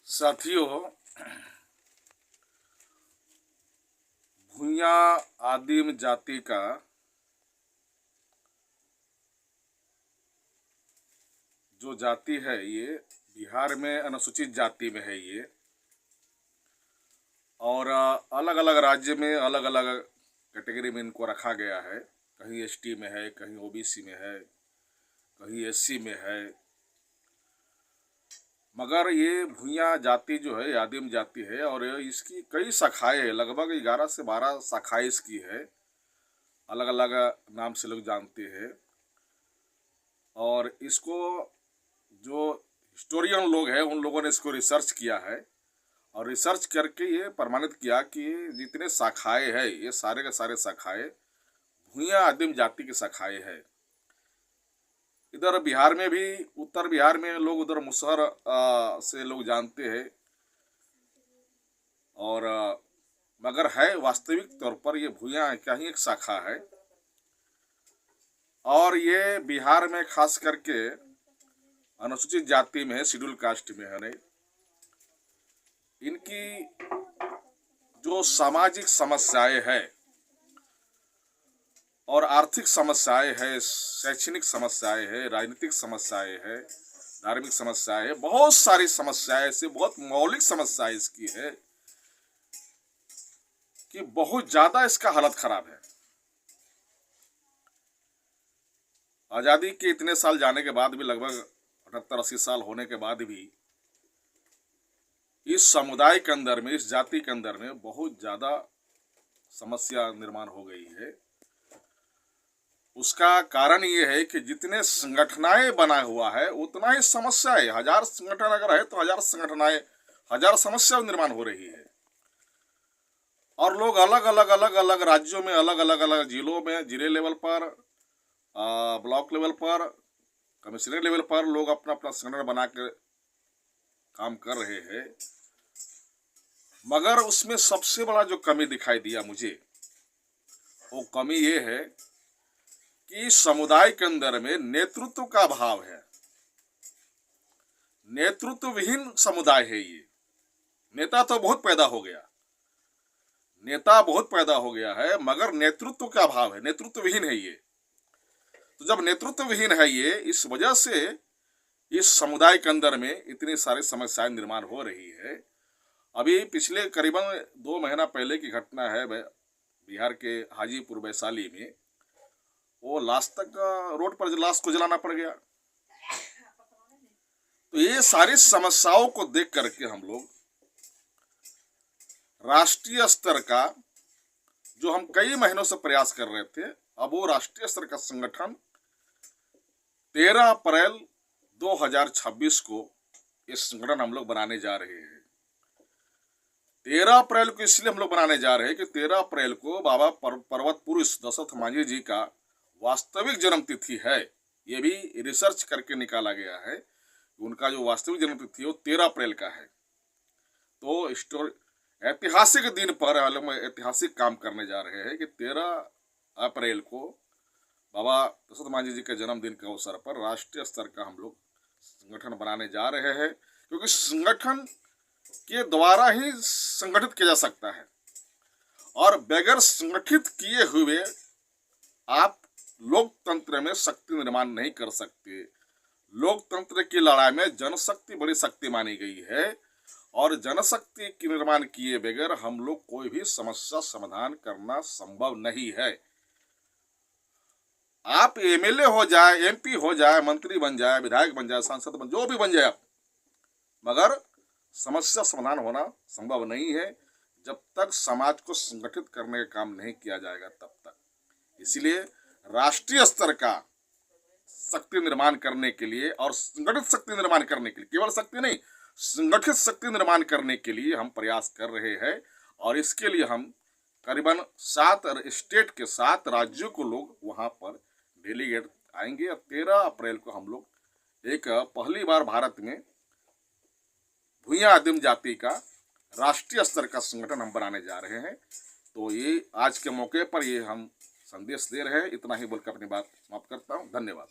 साथियों, भूया आदिम जाति का जो जाति है ये बिहार में अनुसूचित जाति में है ये। और अलग अलग राज्य में अलग अलग कैटेगरी में इनको रखा गया है। कहीं एसटी में है, कहीं ओबीसी में है, कहीं एससी में है। मगर ये भूया जाति जो है आदिम जाति है और इसकी कई शाखाएं है, लगभग 11 से 12 शाखाएं इसकी है। अलग अलग नाम से लोग जानते हैं। और इसको जो हिस्टोरियन लोग हैं उन लोगों ने इसको रिसर्च किया है और रिसर्च करके ये प्रमाणित किया कि जितने शाखाएं हैं ये सारे के सारे शाखाएं भूया आदिम जाति की शाखाएं है। इधर बिहार में भी, उत्तर बिहार में लोग उधर मुसहर से लोग जानते हैं। और मगर है वास्तविक तौर पर ये भूया का ही एक शाखा है। और ये बिहार में खास करके अनुसूचित जाति में है, शेड्यूल कास्ट में है। इनकी जो सामाजिक समस्याएं है और आर्थिक समस्याएं है, शैक्षणिक समस्याएं है, राजनीतिक समस्याएं है, धार्मिक समस्याएं है, बहुत सारी समस्याएं से बहुत मौलिक समस्याएं इसकी है कि बहुत ज्यादा इसका हालत खराब है। आजादी के इतने साल जाने के बाद भी, लगभग 78-80 साल होने के बाद भी इस समुदाय के अंदर में, इस जाति के अंदर में बहुत ज्यादा समस्या निर्माण हो गई है। उसका कारण ये है कि जितने संगठनाएं बना हुआ है उतना ही समस्या है। 1000 संगठन अगर है तो 1000 संगठनाएं, 1000 समस्या निर्माण हो रही है। और लोग अलग अलग राज्यों में, अलग जिलों में, जिले लेवल पर, ब्लॉक लेवल पर, कमिश्नर लेवल पर लोग अपना अपना संगठन बना के काम कर रहे हैं। मगर उसमें सबसे बड़ा जो कमी दिखाई दिया मुझे, वो कमी ये है कि समुदाय के अंदर में नेतृत्व का अभाव है। नेतृत्व विहीन समुदाय है ये। नेता तो बहुत पैदा हो गया, नेता बहुत पैदा हो गया है, मगर नेतृत्व का अभाव है, नेतृत्व विहीन है ये। तो जब नेतृत्व विहीन है ये, इस वजह से इस समुदाय के अंदर में इतनी सारी समस्याएं निर्माण हो रही है। अभी पिछले करीबन 2 महीना पहले की घटना है बिहार के हाजीपुर वैशाली में। वो लाश तक रोड पर लाश को जलाना पड़ गया। तो ये सारी समस्याओं को देख करके हम लोग राष्ट्रीय स्तर का, जो हम कई महीनों से प्रयास कर रहे थे, अब वो राष्ट्रीय स्तर का संगठन 13 अप्रैल 2026 को ये संगठन हम लोग बनाने जा रहे हैं। 13 अप्रैल को इसलिए हम लोग बनाने जा रहे हैं कि 13 अप्रैल को बाबा पर्वत पुरुष दशरथ मांझी जी का वास्तविक जन्म तिथि है। ये भी रिसर्च करके निकाला गया है। उनका जो वास्तविक जन्म तिथि है वो 13 अप्रैल का है। तो ऐतिहासिक दिन पर हम ऐतिहासिक काम करने जा रहे हैं कि 13 अप्रैल को बाबा दशरथ मांझी जी के जन्मदिन के अवसर पर राष्ट्रीय स्तर का हम लोग संगठन बनाने जा रहे हैं। क्योंकि संगठन के द्वारा ही संगठित किया जा सकता है और बगैर संगठित किए हुए आप लोकतंत्र में शक्ति निर्माण नहीं कर सकते। लोकतंत्र की लड़ाई में जनशक्ति बड़ी शक्ति मानी गई है और जनशक्ति की निर्माण किए बगैर हम लोग कोई भी समस्या समाधान करना संभव नहीं है। आप एमएलए हो जाए, एमपी हो जाए, मंत्री बन जाए, विधायक बन जाए, सांसद बन, जो भी बन जाए आप, मगर समस्या समाधान होना संभव नहीं है जब तक समाज को संगठित करने का काम नहीं किया जाएगा तब तक। इसलिए राष्ट्रीय स्तर का शक्ति निर्माण करने के लिए और संगठित शक्ति निर्माण करने के लिए, केवल शक्ति नहीं, संगठित शक्ति निर्माण करने के लिए हम प्रयास कर रहे हैं। और इसके लिए हम करीबन 7 स्टेट के 7 राज्यों को लोग वहां पर डेलीगेट आएंगे। और 13 अप्रैल को हम लोग एक पहली बार भारत में भूया आदिम जाति का राष्ट्रीय स्तर का संगठन हम बनाने जा रहे हैं। तो ये आज के मौके पर ये हम संदेश दे रहे हैं। इतना ही बोलकर अपनी बात समाप्त करता हूँ। धन्यवाद।